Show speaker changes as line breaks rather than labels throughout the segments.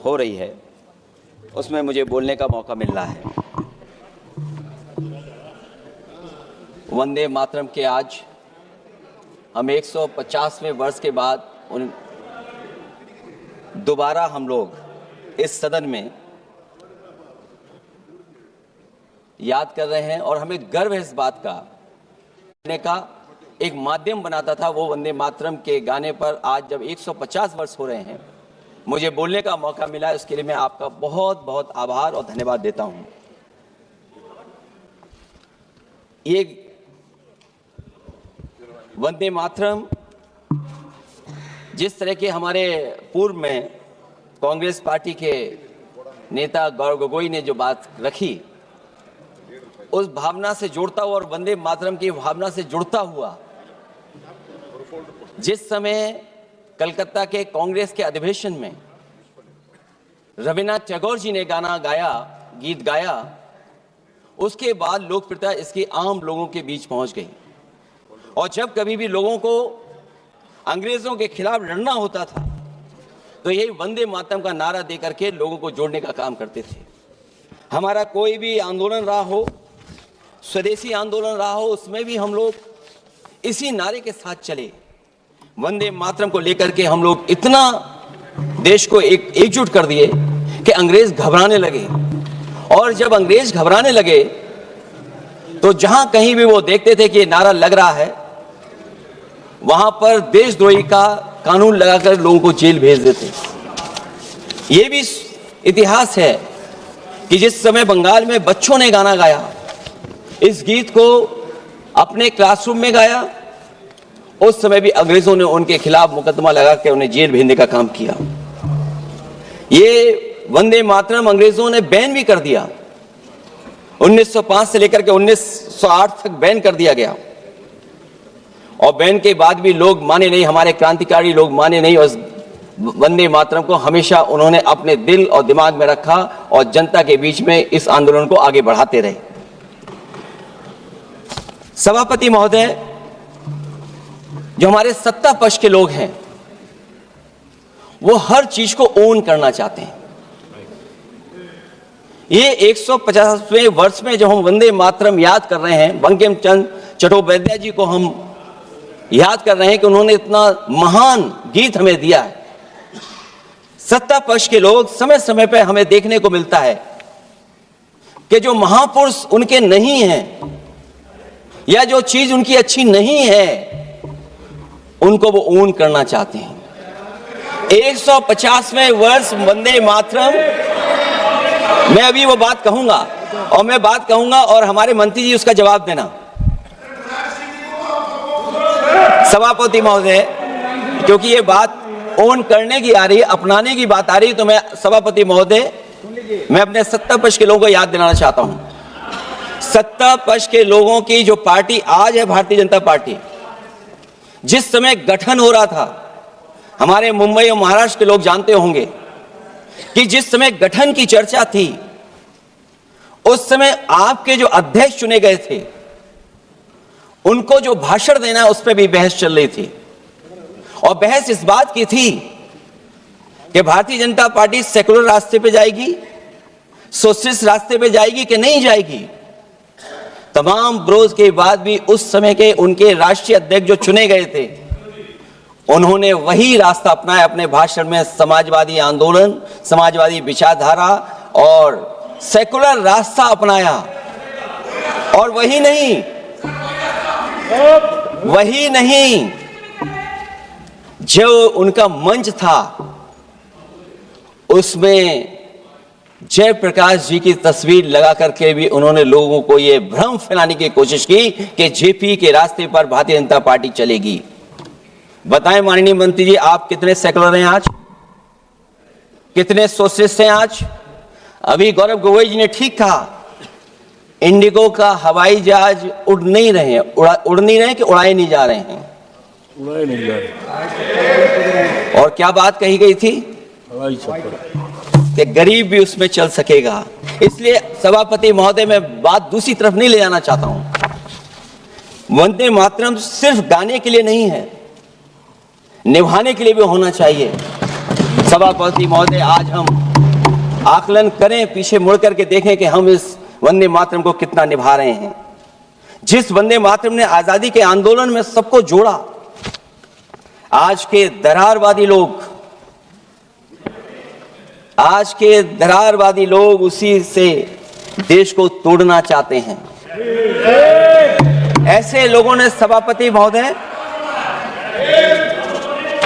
हो रही है उसमें मुझे बोलने का मौका मिल रहा है। वंदे मातरम के आज हम 150वें वर्ष के बाद दोबारा हम लोग इस सदन में याद कर रहे हैं और हमें गर्व है इस बात का एक माध्यम बनाता था वो वंदे मातरम के गाने पर। आज जब 150 वर्ष हो रहे हैं मुझे बोलने का मौका मिला, इसके लिए मैं आपका बहुत बहुत आभार और धन्यवाद देता हूं। ये वंदे मातरम जिस तरह के हमारे पूर्व में कांग्रेस पार्टी के नेता गौरव गोगोई ने जो बात रखी, उस भावना से जुड़ता हुआ और वंदे मातरम की भावना से जुड़ता हुआ जिस समय कलकत्ता के कांग्रेस के अधिवेशन में रविन्द्रनाथ टैगोर जी ने गीत गाया, उसके बाद लोकप्रियता इसकी आम लोगों के बीच पहुंच गई। और जब कभी भी लोगों को अंग्रेजों के खिलाफ लड़ना होता था तो यही वंदे मातरम का नारा देकर के लोगों को जोड़ने का काम करते थे। हमारा कोई भी आंदोलन रहा हो, स्वदेशी आंदोलन रहा हो, उसमें भी हम लोग इसी नारे के साथ चले। वंदे मातरम को लेकर के हम लोग इतना देश को एकजुट कर दिए कि अंग्रेज घबराने लगे। और जब अंग्रेज घबराने लगे तो जहां कहीं भी वो देखते थे कि ये नारा लग रहा है, वहां पर देशद्रोही का कानून लगाकर लोगों को जेल भेज देते। ये भी इतिहास है कि जिस समय बंगाल में बच्चों ने गाना गाया, इस गीत को अपने क्लासरूम में गाया, उस समय भी अंग्रेजों ने उनके खिलाफ मुकदमा लगा के उन्हें जेल भेजने का काम किया। ये वंदे मातरम अंग्रेजों ने बैन भी कर दिया। 1905 से लेकर के 1908 तक बैन कर दिया गया और बैन के बाद भी लोग माने नहीं, हमारे क्रांतिकारी लोग माने नहीं और वंदे मातरम को हमेशा उन्होंने अपने दिल और दिमाग में रखा और जनता के बीच में इस आंदोलन को आगे बढ़ाते रहे। सभापति महोदय, जो हमारे सत्ता पक्ष के लोग हैं वो हर चीज को ओन करना चाहते हैं। ये 150वें वर्ष में जब हम वंदे मातरम याद कर रहे हैं, बंकिम चंद्र चट्टोपाध्याय जी को हम याद कर रहे हैं कि उन्होंने इतना महान गीत हमें दिया है। सत्ता पक्ष के लोग समय समय पर हमें देखने को मिलता है कि जो महापुरुष उनके नहीं हैं या जो चीज उनकी अच्छी नहीं है उनको वो ओन करना चाहते हैं। 150वें वर्ष वंदे मातरम, मैं अभी वो बात कहूंगा और मैं बात कहूंगा और हमारे मंत्री जी उसका जवाब देना। सभापति महोदय, क्योंकि ये बात ओन करने की आ रही है, अपनाने की बात आ रही है, तो मैं सभापति महोदय मैं अपने सत्ता पक्ष के लोगों को याद दिलाना चाहता हूं। सत्ता पक्ष के लोगों की जो पार्टी आज है भारतीय जनता पार्टी, जिस समय गठन हो रहा था, हमारे मुंबई और महाराष्ट्र के लोग जानते होंगे कि जिस समय गठन की चर्चा थी उस समय आपके जो अध्यक्ष चुने गए थे उनको जो भाषण देना है उस पर भी बहस चल रही थी। और बहस इस बात की थी कि भारतीय जनता पार्टी सेकुलर रास्ते पे जाएगी, सोशलिस्ट रास्ते पे जाएगी कि नहीं जाएगी। तमाम विरोध के बाद भी उस समय के उनके राष्ट्रीय अध्यक्ष जो चुने गए थे उन्होंने वही रास्ता अपनाया अपने भाषण में। समाजवादी आंदोलन, समाजवादी विचारधारा और सेकुलर रास्ता अपनाया। और वही नहीं जो उनका मंच था उसमें जयप्रकाश जी की तस्वीर लगा करके भी उन्होंने लोगों को यह भ्रम फैलाने की कोशिश की कि जेपी के रास्ते पर भारतीय जनता पार्टी चलेगी। बताएं माननीय मंत्री जी, आप कितने सेकुलर हैं आज, कितने सोशलिस्ट हैं आज? अभी गौरव गोगोई जी ने ठीक कहा, इंडिगो का हवाई जहाज उड़ नहीं रहे हैं कि उड़ाए नहीं जा रहे हैं? उड़ाए नहीं जा रहे। और क्या बात कही गई थी? हवाई कि गरीब भी उसमें चल सकेगा। इसलिए सभापति महोदय, मैं बात दूसरी तरफ नहीं ले जाना चाहता हूं। वंदे मातरम सिर्फ गाने के लिए नहीं है, निभाने के लिए भी होना चाहिए। सभापति महोदय, आज हम आकलन करें, पीछे मुड़ करके देखें कि हम इस वंदे मातरम को कितना निभा रहे हैं। जिस वंदे मातरम ने आजादी के आंदोलन में सबको जोड़ा, आज के दरारवादी लोग उसी से देश को तोड़ना चाहते हैं। ऐसे लोगों ने, सभापति महोदय,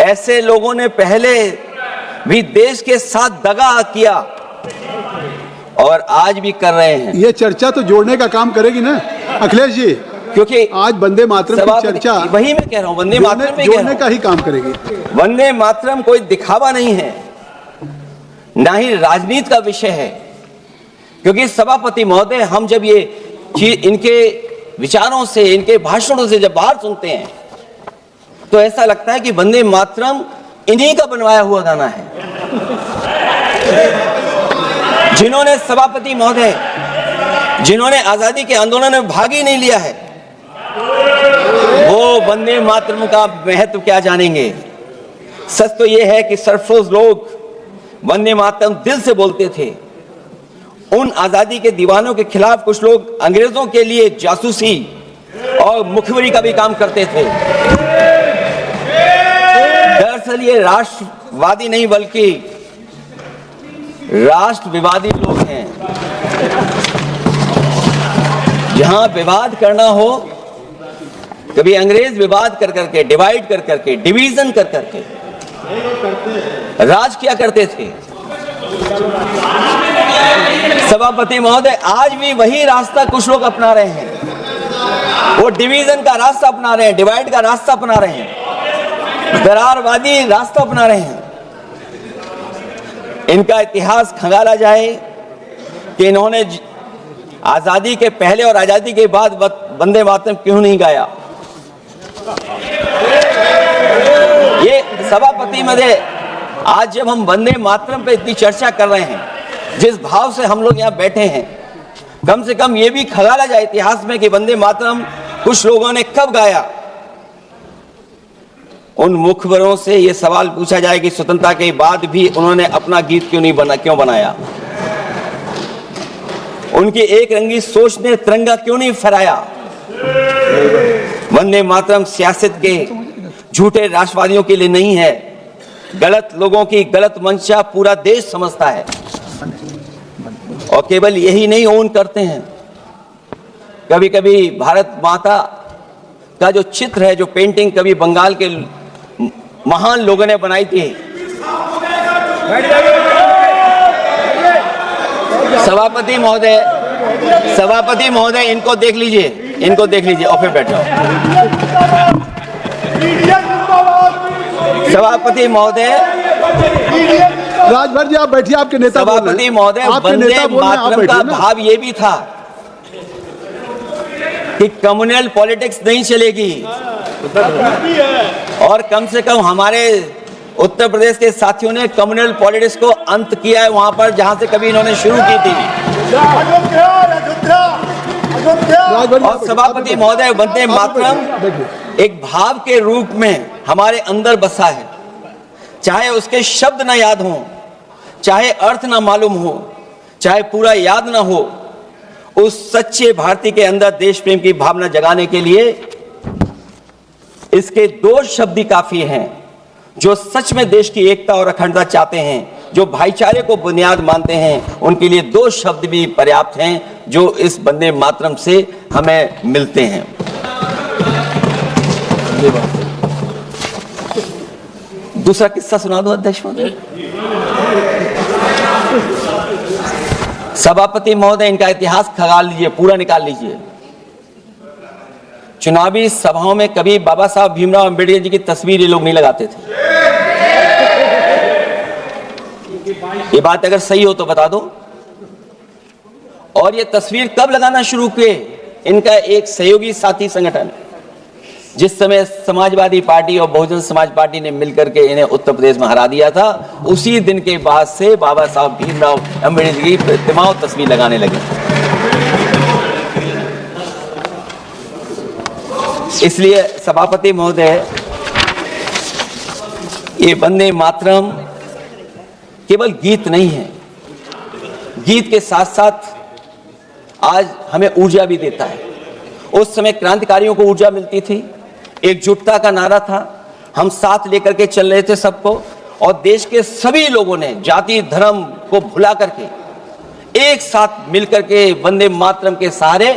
ऐसे लोगों ने पहले भी देश के साथ दगा किया और आज भी कर रहे हैं।
ये चर्चा तो जोड़ने का काम करेगी ना अखिलेश जी,
क्योंकि
आज वंदे मातरम की चर्चा
वही मैं कह रहा हूं, वंदे मातरम में
जोड़ने का ही काम करेगी।
वंदे मातरम कोई दिखावा नहीं है, ना ही राजनीति का विषय है। क्योंकि सभापति महोदय, हम जब ये चीज इनके विचारों से, इनके भाषणों से जब बाहर सुनते हैं तो ऐसा लगता है कि वंदे मातरम इन्हीं का बनवाया हुआ गाना है। जिन्होंने, सभापति महोदय, जिन्होंने आजादी के आंदोलन में भाग ही नहीं लिया है, वो वंदे मातरम का महत्व क्या जानेंगे। सच तो यह है कि सरफरोश लोग वंदे मातरम दिल से बोलते थे। उन आजादी के दीवानों के खिलाफ कुछ लोग अंग्रेजों के लिए जासूसी और मुखबिरी का भी काम करते थे। दरअसल ये राष्ट्रवादी नहीं बल्कि राष्ट्र विवादी लोग हैं। जहां विवाद करना हो, कभी अंग्रेज विवाद कर करके, डिवाइड कर करके, डिवीजन कर करके राज किया करते थे। सभापति महोदय, आज भी वही रास्ता कुछ लोग अपना रहे हैं। वो डिवीजन का रास्ता अपना रहे हैं, डिवाइड का रास्ता अपना रहे हैं, दरारवादी रास्ता अपना रहे हैं। इनका इतिहास खंगाला जाए कि इन्होंने आजादी के पहले और आजादी के बाद वंदे मातरम क्यों नहीं गाया। ये सभापति महोदय, आज जब हम वंदे मातरम पे इतनी चर्चा कर रहे हैं, जिस भाव से हम लोग यहाँ बैठे हैं, कम से कम ये भी खंगाला जाए इतिहास में कि वंदे मातरम कुछ लोगों ने कब गाया। उन मुखबरों से ये सवाल पूछा जाए कि स्वतंत्रता के बाद भी उन्होंने अपना गीत क्यों बनाया। उनकी एक रंगी सोच ने तिरंगा क्यों नहीं फहराया। वंदे मातरम सियासत के झूठे राष्ट्रवादियों के लिए नहीं है, गलत लोगों की गलत मंशा पूरा देश समझता है। और केवल यही नहीं ओन करते हैं, कभी कभी भारत माता का जो चित्र है, जो पेंटिंग कभी बंगाल के महान लोगों ने बनाई थी, सभापति महोदय इनको देख लीजिए और फिर बैठो। सभापति महोदय,
राजभर जी आप बैठिए, आपके नेता।
सभापति महोदय, वंदे मातरम का भाव ये भी था कि कम्युनल पॉलिटिक्स नहीं चलेगी। और कम से कम हमारे उत्तर प्रदेश के साथियों ने कम्युनल पॉलिटिक्स को अंत किया है वहां पर जहां से कभी इन्होंने शुरू की थी। और सभापति महोदय, वंदे मातरम एक भाव के रूप में हमारे अंदर बसा है। चाहे उसके शब्द ना याद हों, चाहे अर्थ ना मालूम हो, चाहे पूरा याद ना हो, उस सच्चे भारतीय के अंदर देश प्रेम की भावना जगाने के लिए इसके दो शब्द ही काफी हैं। जो सच में देश की एकता और अखंडता चाहते हैं, जो भाईचारे को बुनियाद मानते हैं, उनके लिए दो शब्द भी पर्याप्त हैं जो इस वंदे मातरम से हमें मिलते हैं। दूसरा किस्सा सुना दो अध्यक्ष महोदय। सभापति महोदय, इनका इतिहास खंगाल लीजिए, पूरा निकाल लीजिए। चुनावी सभाओं में कभी बाबा साहब भीमराव अंबेडकर जी की तस्वीर ये लोग नहीं लगाते थे। ये बात अगर सही हो तो बता दो। और ये तस्वीर कब लगाना शुरू किए? इनका एक सहयोगी साथी संगठन, जिस समय समाजवादी पार्टी और बहुजन समाज पार्टी ने मिलकर के इन्हें उत्तर प्रदेश में हरा दिया था, उसी दिन के बाद से बाबा साहब भीमराव अंबेडकर की प्रतिमा और तस्वीर लगाने लगे। इसलिए सभापति महोदय, ये वंदे मातरम केवल गीत नहीं है, गीत के साथ साथ आज हमें ऊर्जा भी देता है। उस समय क्रांतिकारियों को ऊर्जा मिलती थी, एकजुटता का नारा था, हम साथ लेकर के चल रहे थे सबको, और देश के सभी लोगों ने जाति धर्म को भुला करके एक साथ मिलकर के वंदे मातरम के सहारे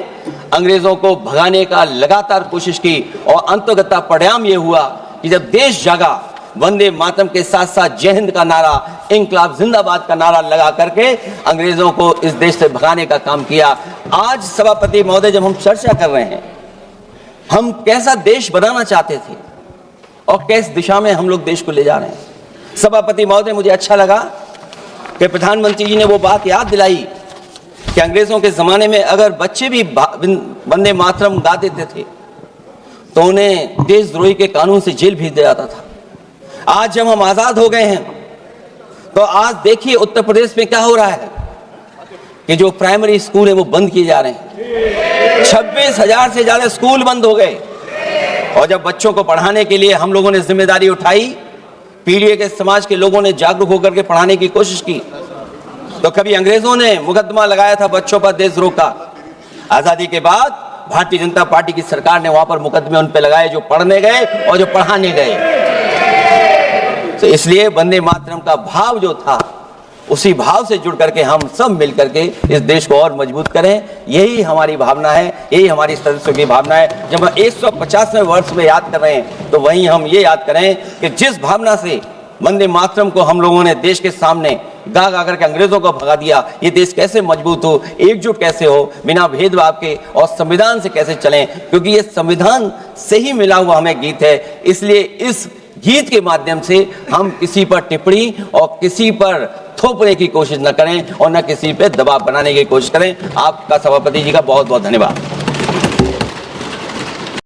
अंग्रेजों को भगाने का लगातार कोशिश की, और अंततः परिणाम ये हुआ कि जब देश जागा, वंदे मातरम के साथ साथ जय हिंद का नारा, इंकलाब जिंदाबाद का नारा लगा करके अंग्रेजों को इस देश से भगाने का काम किया। आज सभापति महोदय, जब हम चर्चा कर रहे हैं, हम कैसा देश बनाना चाहते थे और किस दिशा में हम लोग देश को ले जा रहे हैं। सभापति महोदय, मुझे अच्छा लगा कि प्रधानमंत्री जी ने वो बात याद दिलाई कि अंग्रेजों के जमाने में अगर बच्चे भी वंदे मातरम गा देते थे तो उन्हें देशद्रोही के कानून से जेल भेज दिया जाता था। आज जब हम आजाद हो गए हैं तो आज देखिए उत्तर प्रदेश में क्या हो रहा है कि जो प्राइमरी स्कूल है वो बंद किए जा रहे हैं। 26,000 से ज्यादा स्कूल बंद हो गए, और जब बच्चों को पढ़ाने के लिए हम लोगों ने जिम्मेदारी उठाई, पीढ़ी के समाज के लोगों ने जागरूक होकर के पढ़ाने की कोशिश की, तो कभी अंग्रेजों ने मुकदमा लगाया था बच्चों पर देशद्रोह का। आजादी के बाद भारतीय जनता पार्टी की सरकार ने वहां पर मुकदमे उन पे लगाए जो पढ़ने गए और जो पढ़ाने गए। तो इसलिए वंदे मातरम का भाव जो था, उसी भाव से जुड़ करके हम सब मिल करके इस देश को और मजबूत करें, यही हमारी भावना है, यही हमारी सदस्यों की भावना है। जब हम 150वें वर्ष में याद कर रहे हैं तो वहीं हम ये याद करें कि जिस भावना से वंदे मातरम को हम लोगों ने देश के सामने गा गा करके अंग्रेजों को भगा दिया, ये देश कैसे मजबूत हो, एकजुट कैसे हो, बिना भेदभाव के, और संविधान से कैसे चलें, क्योंकि ये संविधान से ही मिला हुआ हमें गीत है। इसलिए इस गीत के माध्यम से हम किसी पर टिप्पणी और किसी पर थोपने की कोशिश न करें और न किसी पे दबाव बनाने की कोशिश करें। आपका सभापति जी का बहुत बहुत धन्यवाद।